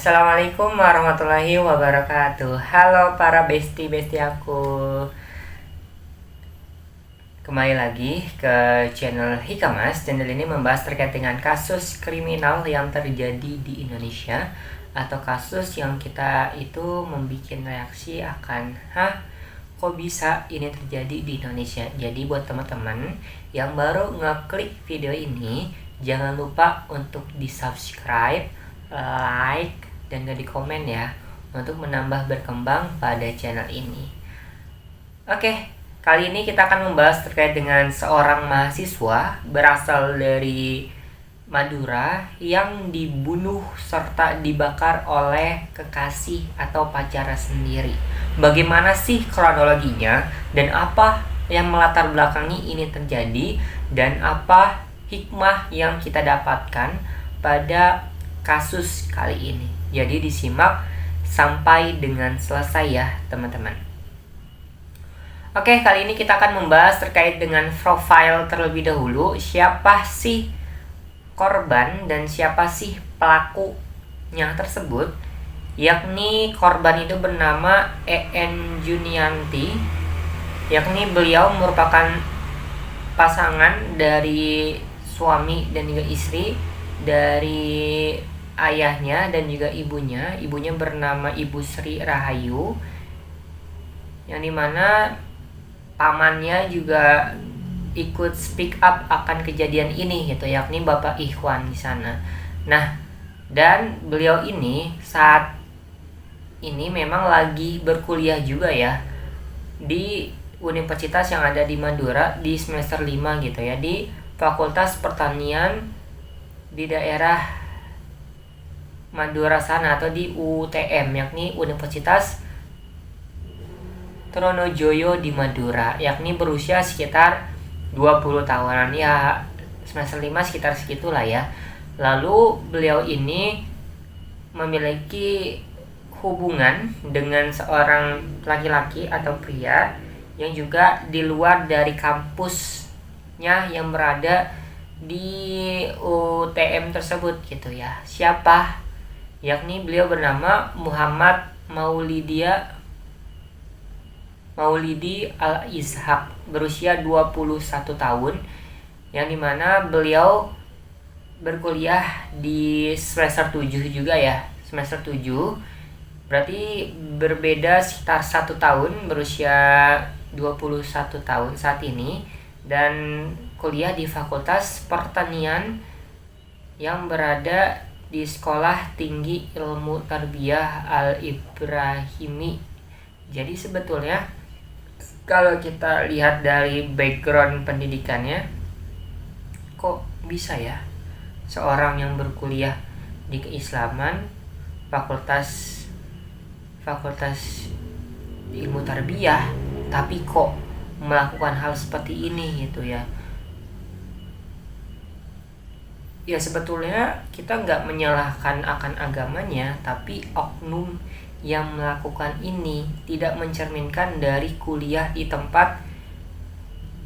Assalamualaikum warahmatullahi wabarakatuh. Halo para besti-besti aku. Kembali lagi ke channel Hikamas. Channel ini membahas terkait dengan kasus kriminal yang terjadi di Indonesia, atau kasus yang kita itu membuat reaksi akan kok bisa ini terjadi di Indonesia. Jadi buat teman-teman yang baru ngeklik video ini, jangan lupa untuk di subscribe, like, dan gak di komen ya, untuk menambah berkembang pada channel ini. Oke, kali ini kita akan membahas terkait dengan seorang mahasiswa berasal dari Madura yang dibunuh serta dibakar oleh kekasih atau pacarnya sendiri. Bagaimana sih kronologinya dan apa yang melatar belakangi ini terjadi, dan apa hikmah yang kita dapatkan pada kasus kali ini. Jadi disimak sampai dengan selesai ya teman-teman. Oke, kali ini kita akan membahas terkait dengan profil terlebih dahulu. Siapa sih korban dan siapa sih pelakunya tersebut? Yakni korban itu bernama EN Junianti. Yakni beliau merupakan pasangan dari suami dan juga istri dari ayahnya dan juga ibunya. Ibunya bernama Ibu Sri Rahayu, yang dimana pamannya juga ikut speak up akan kejadian ini gitu, yakni Bapak Ikhwan di sana. Nah, dan beliau ini saat ini memang lagi berkuliah juga ya di universitas yang ada di Madura di semester 5 gitu ya, di Fakultas Pertanian di daerah Madura sana, atau di UTM, yakni Universitas Tronojoyo di Madura, yakni berusia sekitar 20 tahunan ya, semester 5 sekitar segitulah ya. Lalu beliau ini memiliki hubungan dengan seorang laki-laki atau pria yang juga di luar dari kampusnya yang berada di UTM tersebut gitu ya. Siapa? Yakni beliau bernama Muhammad Maulidi Al-Ishaq, berusia 21 tahun, yang dimana beliau berkuliah di semester 7 juga ya, semester 7, berarti berbeda sekitar 1 tahun, berusia 21 tahun saat ini, dan kuliah di Fakultas Pertanian yang berada di Sekolah Tinggi Ilmu Tarbiyah Al-Ibrahimi. Jadi sebetulnya kalau kita lihat dari background pendidikannya, kok bisa ya seorang yang berkuliah di keislaman, fakultas ilmu tarbiyah, tapi kok melakukan hal seperti ini gitu ya. Ya sebetulnya kita nggak menyalahkan akan agamanya, tapi oknum yang melakukan ini tidak mencerminkan dari kuliah di tempat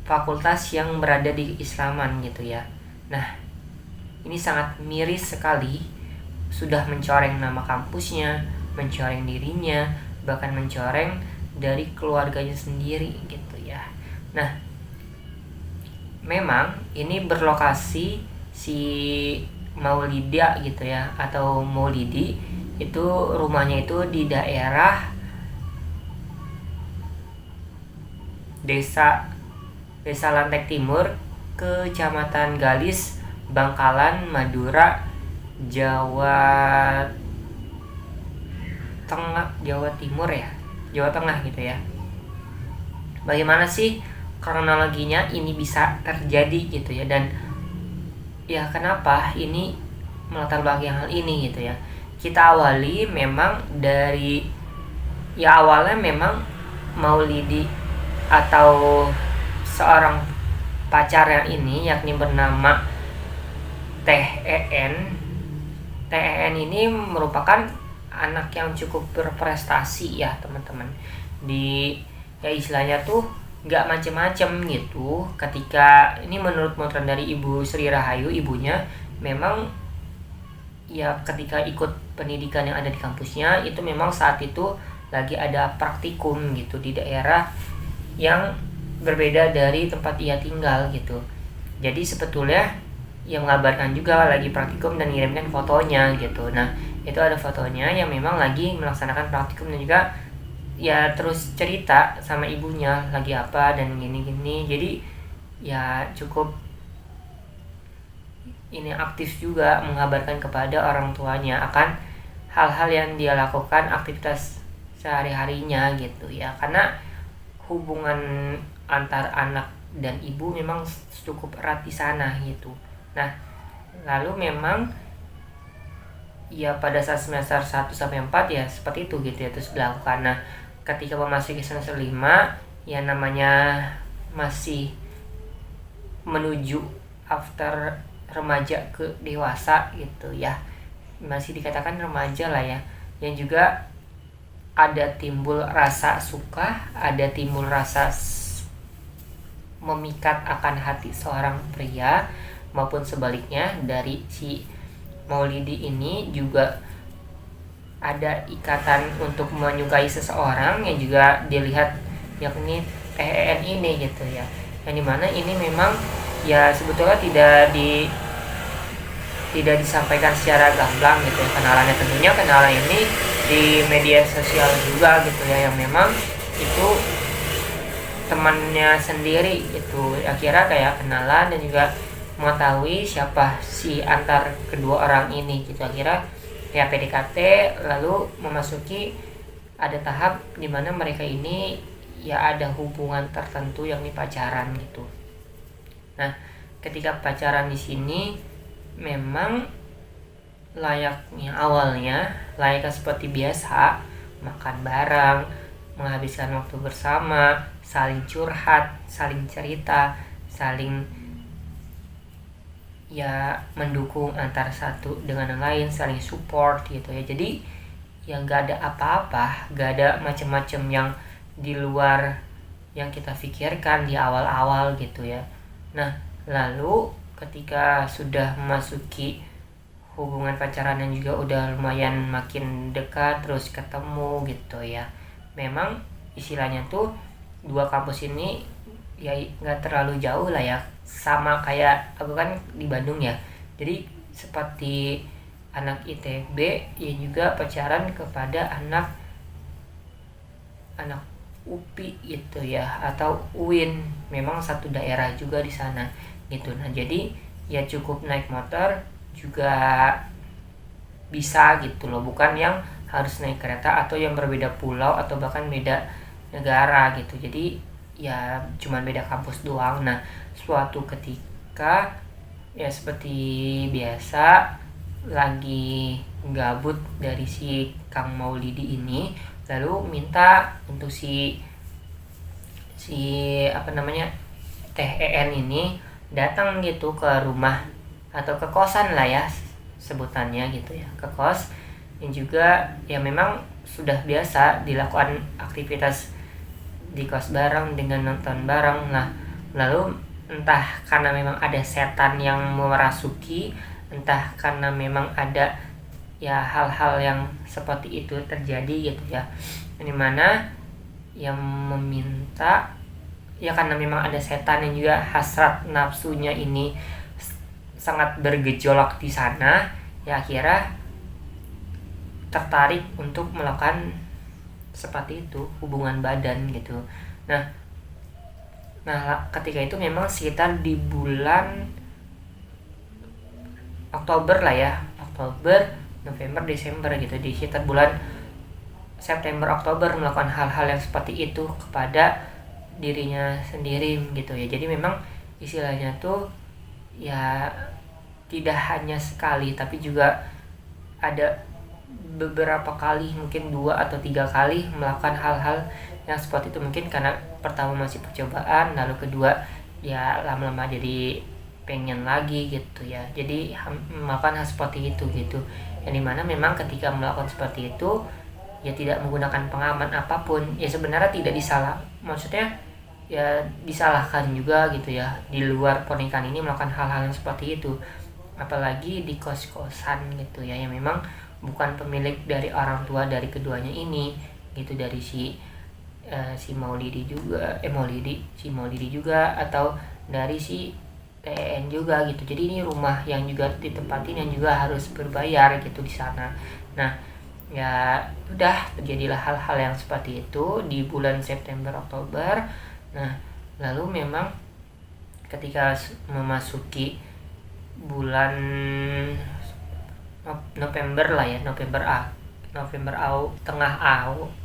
fakultas yang berada di keislaman gitu ya. Nah, ini sangat miris sekali, sudah mencoreng nama kampusnya, mencoreng dirinya, bahkan mencoreng dari keluarganya sendiri gitu ya. Nah, memang ini berlokasi si Maulida gitu ya, atau Maulidi itu rumahnya itu di daerah desa Lantek Timur, Kecamatan Galis, Bangkalan, Madura, Jawa Timur ya, Jawa Tengah gitu ya. Bagaimana sih kronologinya ini bisa terjadi gitu ya, dan ya kenapa ini melatar belakang hal ini gitu ya. Kita awali memang dari awalnya memang Maulidi atau seorang pacarnya ini, yakni bernama TEN. TEN ini merupakan anak yang cukup berprestasi ya teman-teman. Istilahnya tuh nggak macem-macem gitu. Ketika ini menurut dari Ibu Sri Rahayu, ibunya memang ya ketika ikut pendidikan yang ada di kampusnya itu memang saat itu lagi ada praktikum gitu di daerah yang berbeda dari tempat ia tinggal gitu. Jadi sebetulnya ia mengabarkan juga lagi praktikum dan ngirimkan fotonya gitu. Nah itu ada fotonya yang memang lagi melaksanakan praktikum, dan juga ya terus cerita sama ibunya lagi apa dan gini-gini. Jadi ya cukup ini aktif juga mengabarkan kepada orang tuanya akan hal-hal yang dia lakukan, aktivitas sehari-harinya gitu ya. Karena hubungan antar anak dan ibu memang cukup erat di sana gitu. Nah, lalu memang ya pada saat semester 1 sampai 4 ya seperti itu gitu ya terus dilakukan. Nah, ketika memasuki semester 5 ya namanya masih menuju after remaja ke dewasa gitu ya, masih dikatakan remaja lah ya, yang juga ada timbul rasa suka, ada timbul rasa memikat akan hati seorang pria, maupun sebaliknya dari si Maulidi ini juga ada ikatan untuk menyukai seseorang yang juga dilihat, yakni THN ini gitu ya, yang dimana ini memang ya sebetulnya tidak disampaikan secara gamblang gitu ya kenalannya. Tentunya kenalan ini di media sosial juga gitu ya, yang memang itu temannya sendiri itu akhirnya kayak kenalan dan juga mengetahui siapa si antar kedua orang ini gitu. Akhirnya ya PDKT, lalu memasuki ada tahap dimana mereka ini ya ada hubungan tertentu yakni pacaran gitu. Nah, ketika pacaran di sini memang layaknya seperti biasa, makan bareng, menghabiskan waktu bersama, saling curhat, saling cerita, saling ya mendukung antar satu dengan yang lain, saling support gitu ya. Jadi yang gak ada apa-apa, gak ada macam-macam yang di luar yang kita pikirkan di awal-awal gitu ya. Nah, lalu ketika sudah memasuki hubungan pacaran yang juga udah lumayan makin dekat, terus ketemu gitu ya, memang istilahnya tuh dua kampus ini ya nggak terlalu jauh lah ya, sama kayak aku kan di Bandung ya, jadi seperti anak ITB ya juga pacaran kepada anak UPI gitu ya, atau UIN, memang satu daerah juga di sana gitu. Nah jadi ya cukup naik motor juga bisa gitu loh, bukan yang harus naik kereta atau yang berbeda pulau atau bahkan beda negara gitu. Jadi ya cuman beda kampus doang. Nah suatu ketika ya seperti biasa lagi gabut dari si Kang Maulidi ini, lalu minta untuk si THN ini datang gitu ke rumah atau ke kosan lah ya sebutannya gitu ya, ke kos, yang juga ya memang sudah biasa dilakukan aktivitas di kos bareng dengan nonton bareng. Nah lalu entah karena memang ada setan yang merasuki, entah karena memang ada ya hal-hal yang seperti itu terjadi gitu ya, dimana yang meminta ya karena memang ada setan yang juga hasrat nafsunya ini sangat bergejolak di sana, ya akhirnya tertarik untuk melakukan seperti itu, hubungan badan gitu. Nah ketika itu memang sekitar di bulan Oktober lah ya, Oktober, November, Desember gitu, di sekitar bulan September Oktober melakukan hal-hal yang seperti itu kepada dirinya sendiri gitu ya. Jadi memang istilahnya tuh ya tidak hanya sekali, tapi juga ada beberapa kali, mungkin 2 atau 3 kali melakukan hal-hal yang seperti itu. Mungkin karena pertama masih percobaan, lalu kedua ya lama-lama jadi pengen lagi gitu ya, jadi melakukan hal seperti itu gitu, yang dimana memang ketika melakukan seperti itu ya tidak menggunakan pengaman apapun, ya sebenarnya tidak maksudnya ya disalahkan juga gitu ya, di luar pernikahan ini melakukan hal-hal yang seperti itu. apalagi di kos-kosan gitu ya, yang memang bukan pemilik dari orang tua dari keduanya ini gitu, dari si Maulidi juga si Maulidi juga, atau dari si TN juga gitu. Jadi ini rumah yang juga ditempatin yang juga harus berbayar gitu di sana. Nah, ya udah terjadilah hal-hal yang seperti itu di bulan September Oktober. Nah, lalu memang ketika memasuki bulan November lah ya,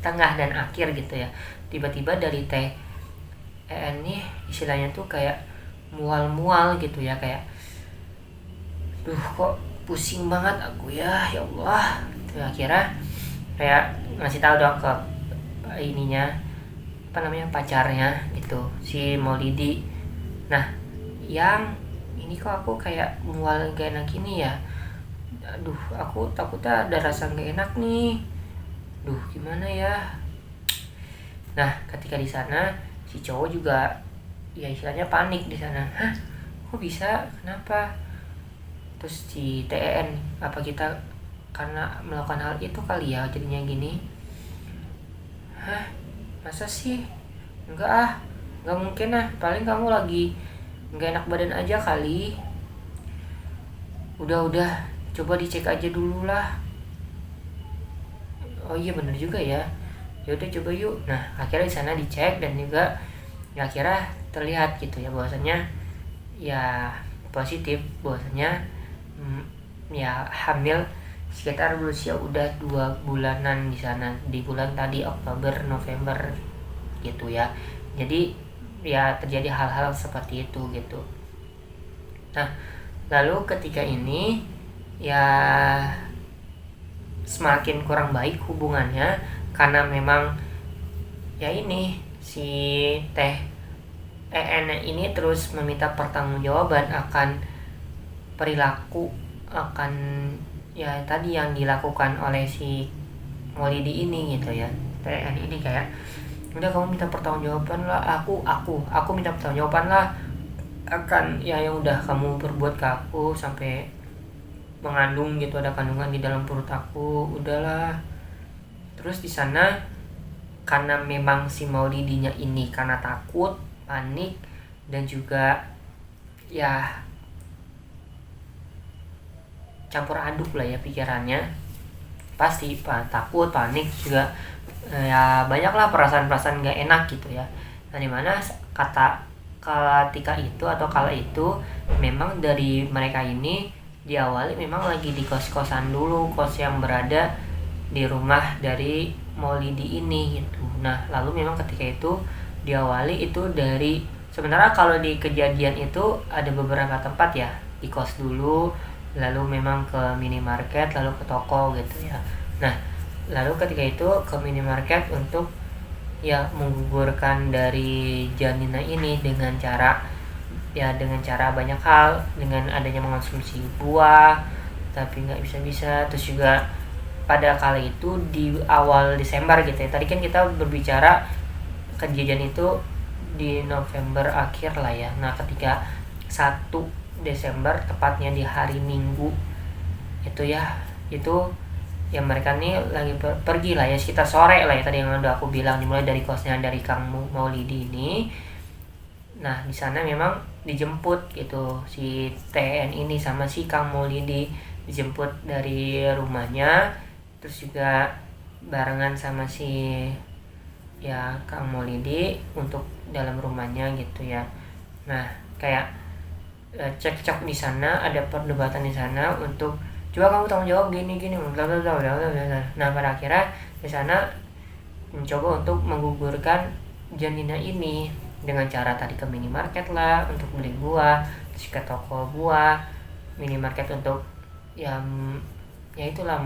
tengah dan akhir gitu ya, tiba-tiba dari TN nih istilahnya tuh kayak mual-mual gitu ya, kayak duh kok pusing banget aku ya Allah gitu. Akhirnya kayak ngasih tahu dong ke ininya, apa namanya, pacarnya gitu, si Maulidi. Nah, yang ini kok aku kayak mual gak enak gini ya, aduh aku takutnya ada rasa gak enak nih, duh gimana ya. Nah, ketika di sana si cowok juga ya istilahnya panik di sana. Hah, kok bisa, kenapa? Terus si TN, apa kita karena melakukan hal itu kali ya jadinya gini? Hah, masa sih? Enggak mungkin ah, paling kamu lagi nggak enak badan aja kali. Udah coba dicek aja dulu lah. Oh iya bener juga ya, yaudah coba yuk. Nah, akhirnya di sana dicek dan juga ya akhirnya terlihat gitu ya bahwasanya ya positif, bahwasanya ya hamil sekitar berusia udah 2 bulanan di sana, di bulan tadi Oktober November gitu ya. Jadi ya terjadi hal-hal seperti itu gitu. Nah, lalu ketika ini ya semakin kurang baik hubungannya, karena memang ya ini si Teh EN ini terus meminta pertanggungjawaban akan perilaku, akan ya tadi yang dilakukan oleh si Maulidi ini gitu ya. TN ini kayak udah kamu minta pertanggungjawaban lah, aku minta pertanggungjawaban lah akan ya yang udah kamu perbuat ke aku, sampai mengandung gitu, ada kandungan di dalam perut aku, udahlah. Terus di sana karena memang si Maulidinya ini karena takut, panik, dan juga ya campur aduk lah ya pikirannya, pasti takut, panik juga, ya banyaklah perasaan-perasaan gak enak gitu ya. Nah, dimana kala itu memang dari mereka ini diawali memang lagi di kos-kosan dulu, kos yang berada di rumah dari Maulidi ini gitu. Nah, lalu memang ketika itu diawali itu dari, sebenarnya kalau di kejadian itu ada beberapa tempat ya, di kos dulu, lalu memang ke minimarket, lalu ke toko gitu ya. Nah, lalu ketika itu ke minimarket untuk ya menggugurkan dari janinnya ini dengan cara banyak hal, dengan adanya mengonsumsi buah tapi nggak bisa. Terus juga pada kala itu di awal Desember gitu ya, tadi kan kita berbicara kejadian itu di November akhir lah ya. Nah, ketika 1 Desember tepatnya di hari Minggu itu ya mereka nih lagi pergi lah ya, sekitar sore lah ya, tadi yang udah aku bilang, dimulai dari kosnya dari Kang Maulidi ini. Nah, di sana memang dijemput gitu si TN ini sama si Kang Maulidi, dijemput dari rumahnya, terus juga barengan sama si ya Kang Maulidi untuk dalam rumahnya gitu ya. Nah, kayak cekcok di sana, ada perdebatan di sana untuk coba kamu tanggung jawab gini bla bla bla bla bla. Nah, pada akhirnya di sana mencoba untuk menggugurkan janinnya ini dengan cara tadi ke minimarket lah untuk beli buah, terus ke toko buah, minimarket untuk ya itulah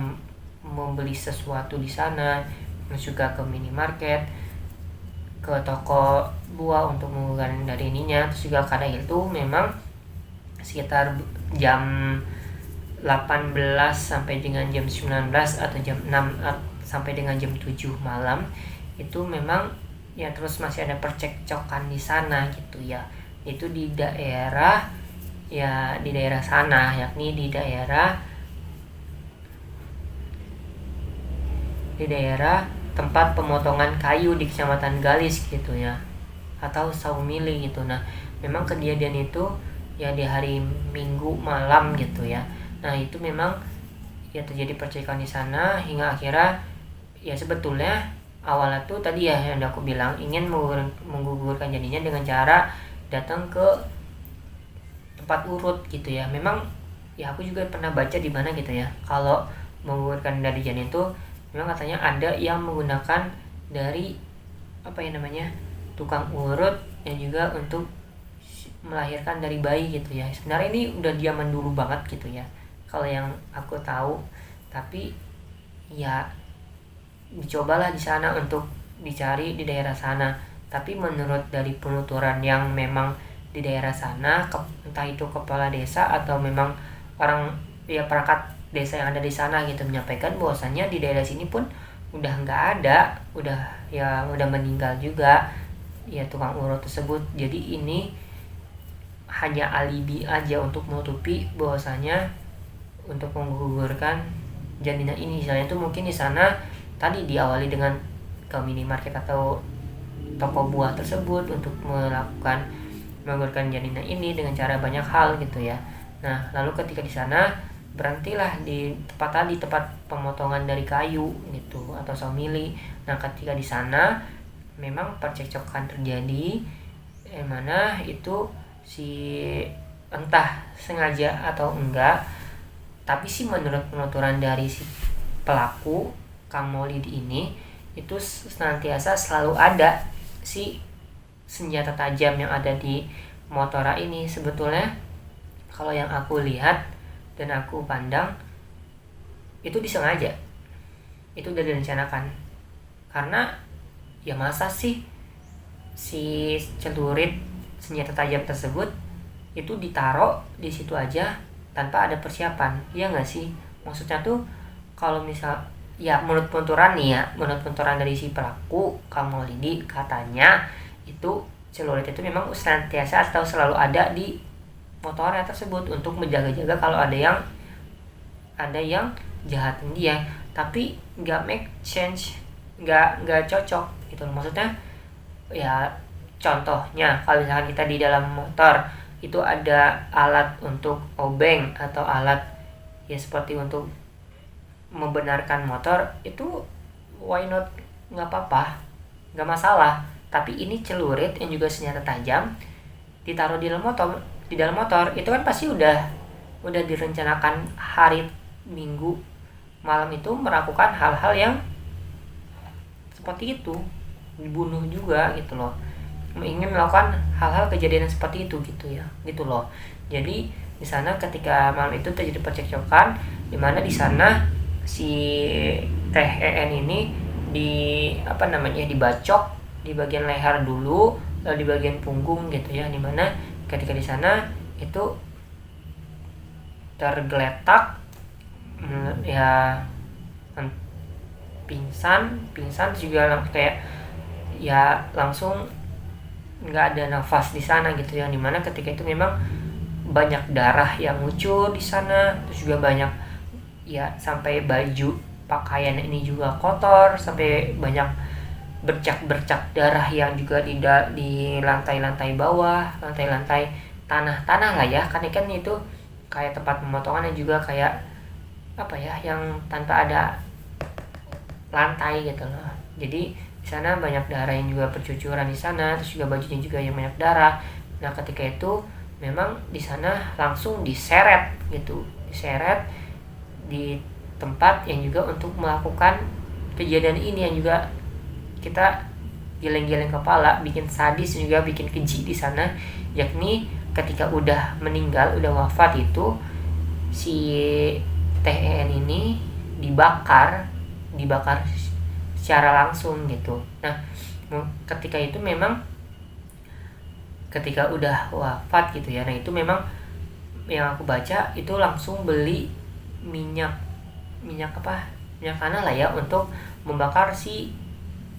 membeli sesuatu di sana, terus juga ke minimarket, ke toko buah untuk menggugurkan dari ininya. Terus juga karena itu memang sekitar jam 18 sampai dengan jam 19 atau jam 6 sampai dengan jam 7 malam itu memang ya terus masih ada percekcokan di sana gitu ya. Itu di daerah ya di daerah sana, yakni di daerah tempat pemotongan kayu di Kecamatan Galis gitu ya, atau Saumili gitu. Nah, memang kejadian itu ya di hari Minggu malam gitu ya. Nah, itu memang ya terjadi percekcokan di sana hingga akhirnya ya sebetulnya awalnya tuh tadi ya yang aku bilang ingin menggugurkan jadinya dengan cara datang ke tempat urut gitu ya. Memang ya aku juga pernah baca di mana gitu ya, kalau menggugurkan dari janin itu memang katanya ada yang menggunakan dari apa ya namanya, tukang urut yang juga untuk melahirkan dari bayi gitu ya. Sebenarnya ini udah zaman dulu banget gitu ya kalau yang aku tahu, tapi ya dicobalah di sana untuk dicari di daerah sana. Tapi menurut dari penuturan yang memang di daerah sana, entah itu kepala desa atau memang orang ya perangkat desa yang ada di sana gitu, menyampaikan bahwasannya di daerah sini pun udah nggak ada, udah meninggal juga ya tukang urut tersebut. Jadi ini hanya alibi aja untuk menutupi bahwasanya untuk menggugurkan janinnya ini. Misalnya itu mungkin di sana tadi diawali dengan ke minimarket atau toko buah tersebut untuk melakukan menggugurkan janinnya ini dengan cara banyak hal gitu ya. Nah, lalu ketika di sana berhentilah di tempat pemotongan dari kayu gitu atau saumili. Nah, ketika di sana memang percekcokan terjadi, yang mana itu si entah sengaja atau enggak, tapi sih menurut penuturan dari si pelaku Kang Maulidi ini itu senantiasa selalu ada si senjata tajam yang ada di motora ini. Sebetulnya kalau yang aku lihat dan aku pandang itu disengaja, itu udah direncanakan. Karena ya masa sih si celurit senjata tajam tersebut itu ditaruh di situ aja tanpa ada persiapan, iya nggak sih? Maksudnya tuh kalau misal ya menurut penuturan dari si pelaku Kang Maulidi, katanya itu celurit itu memang senantiasa atau selalu ada di motornya tersebut untuk menjaga-jaga kalau ada yang jahatin dia. Tapi nggak make sense, nggak cocok gitu. Maksudnya ya contohnya kalau misalkan kita di dalam motor itu ada alat untuk obeng atau alat ya seperti untuk membenarkan motor, itu why not, nggak apa-apa, nggak masalah. Tapi ini celurit yang juga senjata tajam ditaruh di dalam motor itu kan pasti udah direncanakan hari Minggu malam itu melakukan hal-hal yang seperti itu, dibunuh juga gitu loh, ingin melakukan hal-hal kejadian seperti itu gitu ya gitu loh. Jadi di sana ketika malam itu terjadi percekcokan, di mana di sana si TEN ini dibacok di bagian leher dulu, lalu di bagian punggung gitu ya, dimana ketika di sana itu tergeletak ya pingsan juga kayak ya langsung nggak ada nafas di sana gitu ya, dimana ketika itu memang banyak darah yang muncul di sana, terus juga banyak ya sampai baju pakaian ini juga kotor, sampai banyak bercak darah yang juga di lantai-lantai bawah, lantai tanah lah ya, karena kan itu kayak tempat pemotongan yang juga kayak apa ya, yang tanpa ada lantai gitu loh. Jadi di sana banyak darah yang juga bercucuran di sana, terus juga bajunya juga yang banyak darah. Nah, ketika itu memang di sana langsung diseret di tempat yang juga untuk melakukan kejadian ini, yang juga kita geleng-geleng kepala, bikin sadis juga bikin keji di sana, yakni ketika udah meninggal, udah wafat itu si TEN ini dibakar secara langsung gitu. Nah, ketika itu memang ketika udah wafat gitu ya, nah itu memang yang aku baca itu langsung beli minyak tanah lah ya untuk membakar si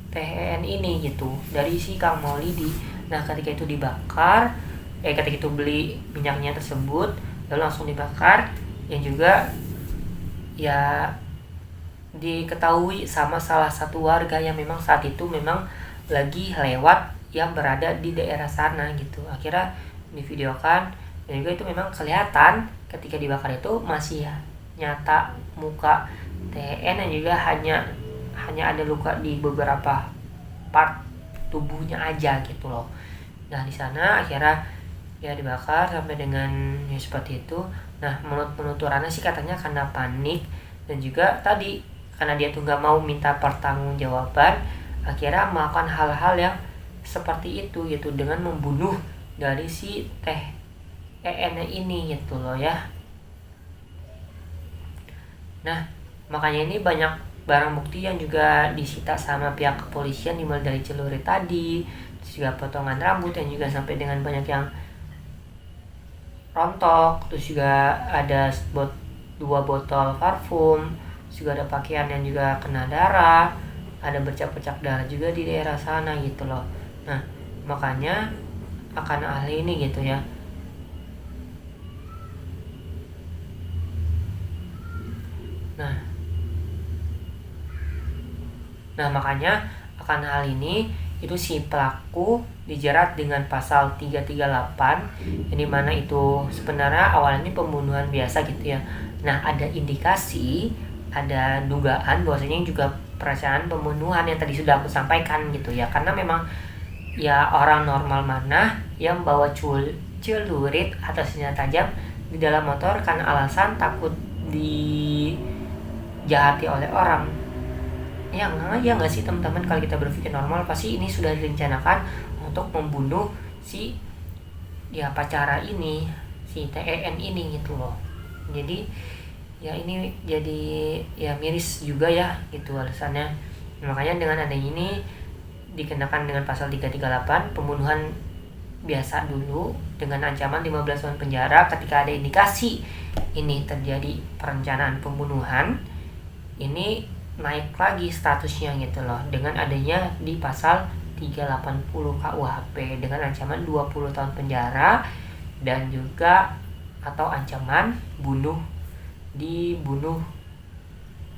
TEN ini gitu dari si Kang Maulidi. Nah, ketika itu dibakar ketika itu beli minyaknya tersebut lalu langsung dibakar, yang juga ya diketahui sama salah satu warga yang memang saat itu memang lagi lewat yang berada di daerah sana gitu. Akhirnya divideokan, dan juga itu memang kelihatan ketika dibakar itu masih nyata muka TN, dan juga hanya ada luka di beberapa part tubuhnya aja gitu loh. Nah di sana akhirnya ya dibakar sampai dengan ya seperti itu. Nah menurut penuturannya sih katanya karena panik, dan juga tadi karena dia tuh nggak mau minta pertanggungjawaban, akhirnya melakukan hal-hal yang seperti itu gitu dengan membunuh dari si Teh EN ini gitu loh ya. Nah makanya ini banyak barang bukti yang juga disita sama pihak kepolisian, dimulai dari celurit tadi, terus juga potongan rambut, yang juga sampai dengan banyak yang rontok, terus juga ada 2 botol parfum, terus juga ada pakaian yang juga kena darah, ada bercak-bercak darah juga di daerah sana gitu loh. Nah makanya akan ahli ini gitu ya. Nah makanya akan hal ini itu si pelaku dijerat dengan pasal 338, yang dimana itu sebenarnya awalnya ini pembunuhan biasa gitu ya. Nah ada indikasi, ada dugaan bahwasanya juga perencanaan pembunuhan yang tadi sudah aku sampaikan gitu ya, karena memang ya orang normal mana yang bawa celurit atau senjata tajam di dalam motor karena alasan takut dijahati oleh orang. Ya nggak sih teman-teman, kalau kita berpikir normal pasti ini sudah direncanakan untuk membunuh si ya pacara ini, si TEN ini gitu loh. Jadi ya ini jadi ya miris juga ya gitu alasannya. Makanya dengan adanya ini dikenakan dengan pasal 338 pembunuhan biasa dulu dengan ancaman 15 tahun penjara. Ketika ada indikasi ini terjadi perencanaan pembunuhan, ini naik lagi statusnya gitu loh dengan adanya di pasal 380 KUHP dengan ancaman 20 tahun penjara, dan juga atau ancaman dibunuh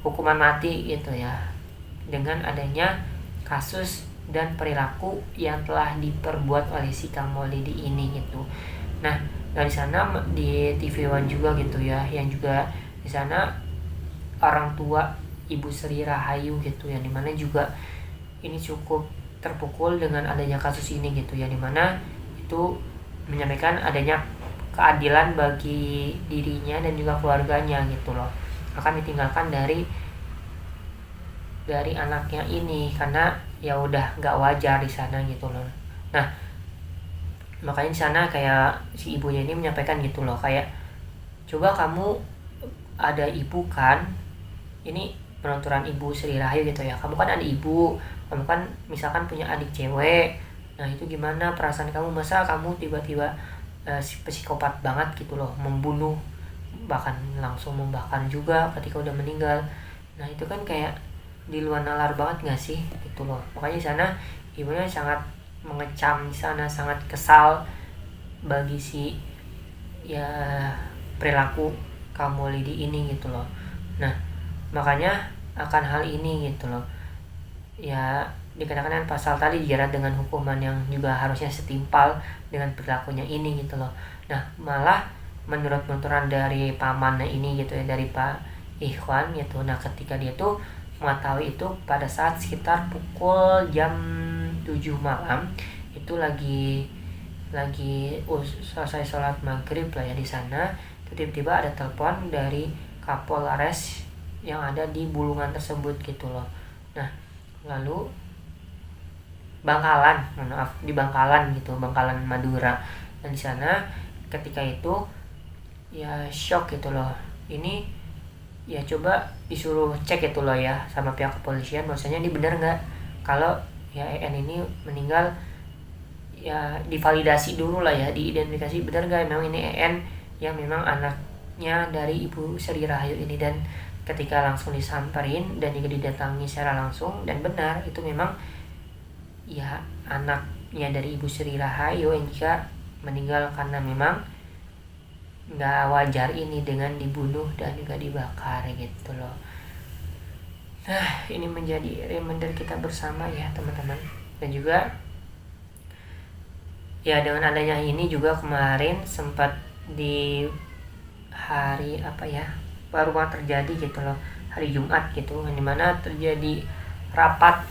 hukuman mati gitu ya, dengan adanya kasus dan perilaku yang telah diperbuat oleh si Kang Maulidi ini gitu. Nah dari sana di TV One juga gitu ya, yang juga di sana orang tua Ibu Sri Rahayu gitu ya, dimana juga ini cukup terpukul dengan adanya kasus ini gitu ya, dimana itu menyampaikan adanya keadilan bagi dirinya dan juga keluarganya gitu loh, akan ditinggalkan dari anaknya ini karena ya udah nggak wajar di sana gitu loh. Nah makanya di sana kayak si ibunya ini menyampaikan gitu loh, kayak coba kamu ada ibu kan, ini penuturan Ibu Sri Rahayu gitu ya, kamu kan ada ibu, kamu kan misalkan punya adik cewek, nah itu gimana perasaan kamu, masa kamu tiba-tiba psikopat banget gitu loh, membunuh, bahkan langsung membakar juga ketika udah meninggal. Nah itu kan kayak di luar nalar banget gak sih gitu loh. Makanya di sana ibunya sangat mengecam, di sana sangat kesal bagi si ya perilaku Kang Maulidi ini gitu loh. Nah makanya akan hal ini gitu loh ya dikenakan pasal tadi, dijerat dengan hukuman yang juga harusnya setimpal dengan perilakunya ini gitu loh. Nah malah menurut penuturan dari pamannya ini gitu ya, dari Pak Ikhwan gitu, nah ketika dia tuh mengetahui itu pada saat sekitar pukul jam 7 malam itu lagi selesai sholat maghrib lah ya di sana, tiba-tiba ada telepon dari Kapolres yang ada di Bulungan tersebut gitu loh. Nah lalu di Bangkalan gitu, Bangkalan Madura, dan di sana ketika itu ya shock gitu loh. Ini ya coba disuruh cek gitu loh ya sama pihak kepolisian, maksudnya ini benar nggak kalau ya EN ini meninggal, ya divalidasi dulu lah ya, diidentifikasi benar nggak memang ini EN yang memang anaknya dari Ibu Sri Rahayu ini. Dan ketika langsung disamperin dan juga didatangi secara langsung, dan benar itu memang ya anaknya dari Ibu Sri Rahayu yang juga meninggal karena memang nggak wajar ini dengan dibunuh dan juga dibakar gitu loh. Nah, ini menjadi reminder kita bersama ya teman-teman. Dan juga ya dengan adanya ini juga kemarin sempat di hari baru terjadi gitu loh, hari Jumat gitu, dimana terjadi rapat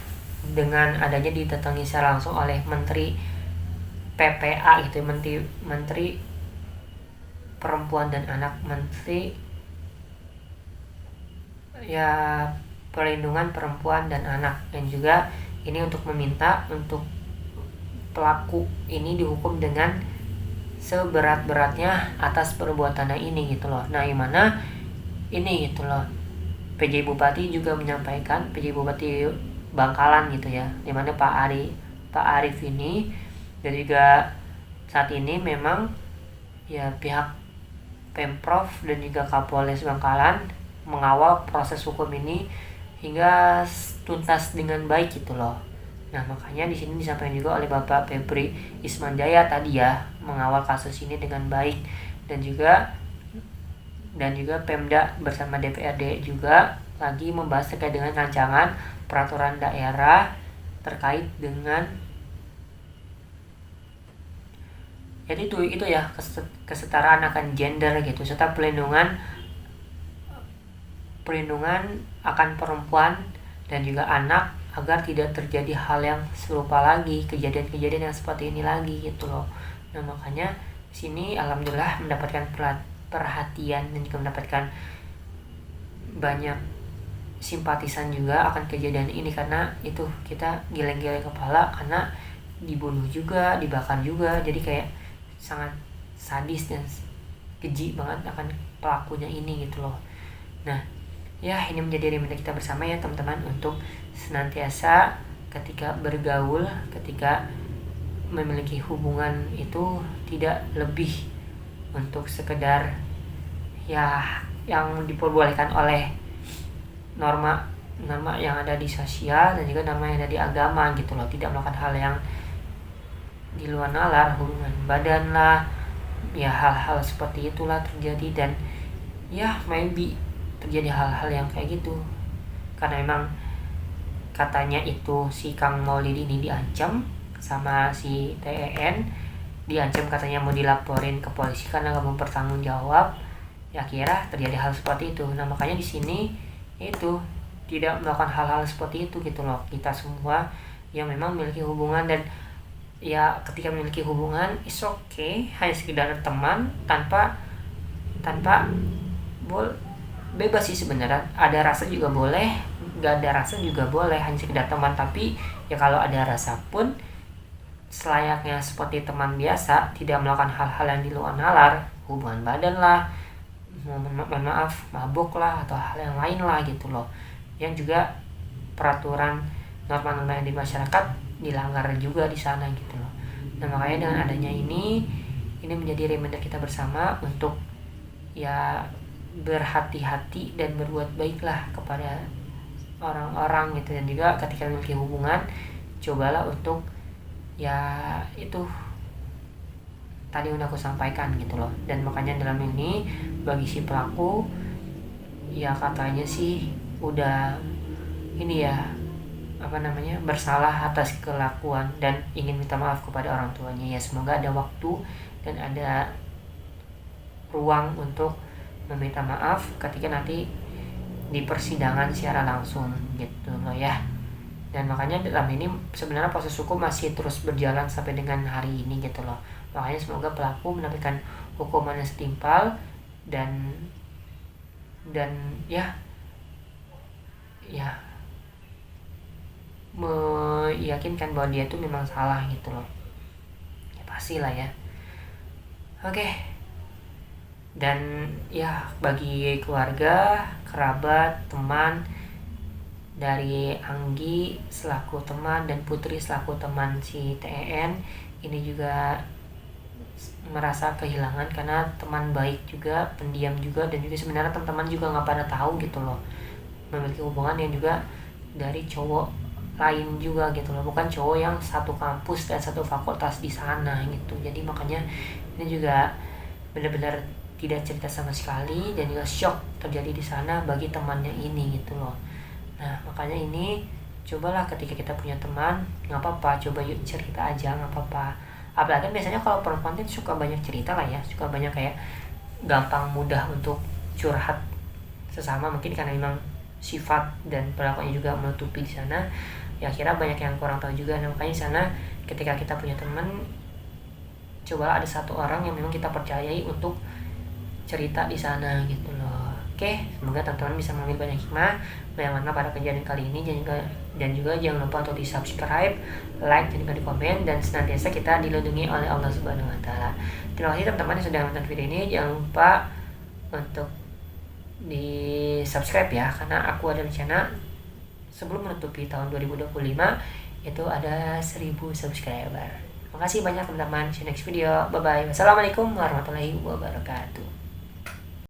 dengan adanya didatangi secara langsung oleh Menteri PPA gitu, Menteri Perempuan dan Anak, Menteri ya Perlindungan Perempuan dan Anak, dan juga ini untuk meminta untuk pelaku ini dihukum dengan seberat-beratnya atas perbuatannya ini gitu loh. Nah, gimana ini gitu loh, PJ Bupati juga menyampaikan, PJ Bupati Bangkalan gitu ya, dimana Pak Arif ini, dan juga saat ini memang ya pihak Pemprov dan juga Kapolres Bangkalan mengawal proses hukum ini hingga tuntas dengan baik gitu loh. Nah, makanya di sini disampaikan juga oleh Bapak Febri Ismanjaya tadi ya, mengawal kasus ini dengan baik, dan juga Pemda bersama DPRD juga lagi membahas terkait dengan rancangan peraturan daerah terkait dengan jadi itu ya, kesetaraan akan gender gitu, serta perlindungan akan perempuan dan juga anak agar tidak terjadi hal yang serupa lagi, kejadian-kejadian yang seperti ini lagi gitu loh. Nah, makanya sini alhamdulillah mendapatkan perhatian dan juga mendapatkan banyak simpatisan juga akan kejadian ini, karena itu kita geleng-geleng kepala karena dibunuh juga, dibakar juga, jadi kayak sangat sadis dan keji banget akan pelakunya ini gitu loh. Nah, ya ini menjadi reminder kita bersama ya teman-teman, untuk senantiasa ketika bergaul, ketika memiliki hubungan itu tidak lebih untuk sekedar ya yang diperbolehkan oleh norma yang ada di sosial dan juga norma yang ada di agama gitu loh, tidak melakukan hal yang di luar nalar, hubungan badan lah, ya hal-hal seperti itulah terjadi, dan ya maybe terjadi hal-hal yang kayak gitu karena memang katanya itu si Kang Maulid ini diancam sama si TEN, diancam katanya mau dilaporin ke polisi karena nggak mau bertanggung jawab, ya kira terjadi hal seperti itu. Nah, makanya di sini itu tidak melakukan hal-hal seperti itu gitu loh. Kita semua yang memang memiliki hubungan, dan ya ketika memiliki hubungan is okay, hanya sekedar teman, tanpa bebas sih sebenarnya, ada rasa juga boleh, nggak ada rasa juga boleh, hanya sekedar teman. Tapi ya kalau ada rasa pun selayaknya seperti teman biasa, tidak melakukan hal-hal yang di luar nalar, hubungan badan lah, mabuk lah, atau hal yang lain lah gitu loh, yang juga peraturan norma-norma yang di masyarakat dilanggar juga di sana gitu loh. Nah, makanya dengan adanya ini menjadi reminder kita bersama untuk ya berhati-hati dan berbuat baiklah kepada orang-orang gitu, dan juga ketika memiliki hubungan cobalah untuk ya itu tadi udah aku sampaikan gitu loh. Dan makanya dalam ini bagi si pelaku ya katanya sih udah ini ya bersalah atas kelakuan dan ingin minta maaf kepada orang tuanya. Ya semoga ada waktu dan ada ruang untuk meminta maaf ketika nanti di persidangan secara langsung gitu loh ya. Dan makanya dalam ini sebenarnya proses hukum masih terus berjalan sampai dengan hari ini gitu loh. Makanya semoga pelaku mendapatkan hukuman yang setimpal dan ya meyakinkan bahwa dia itu memang salah gitu loh. Ya pastilah ya. Oke. Dan ya bagi keluarga, kerabat, teman dari Anggi selaku teman dan Putri selaku teman si TEN ini juga merasa kehilangan karena teman baik juga, pendiam juga, dan juga sebenarnya teman-teman juga nggak pada tahu gitu loh, memiliki hubungan yang juga dari cowok lain juga gitu loh, bukan cowok yang satu kampus dan satu fakultas di sana gitu. Jadi makanya ini juga benar-benar tidak cerita sama sekali dan juga shock terjadi di sana bagi temannya ini gitu loh. Nah makanya ini cobalah ketika kita punya teman, nggak apa-apa, coba yuk cerita aja, nggak apa-apa. Apalagi kan biasanya kalau perempuan itu suka banyak cerita lah ya, suka banyak kayak gampang mudah untuk curhat sesama, mungkin karena memang sifat dan perilakunya juga menutupi di sana. Ya kira banyak yang kurang tahu juga. Nah makanya di sana ketika kita punya teman, coba ada satu orang yang memang kita percayai untuk cerita di sana gitu loh. Oke, semoga teman-teman bisa mengambil banyak hikmah yang mana pada kejadian kali ini, dan juga jangan lupa untuk di subscribe, like, dan juga di komen, dan senantiasa kita dilindungi oleh Allah Subhanahu Wa Taala. Terima kasih teman-teman yang sudah menonton video ini. Jangan lupa untuk di subscribe ya, karena aku ada rencana sebelum menutupi tahun 2025 itu ada 1000 subscriber. Makasih banyak teman-teman. See you next video. Bye bye. Wassalamualaikum warahmatullahi wabarakatuh.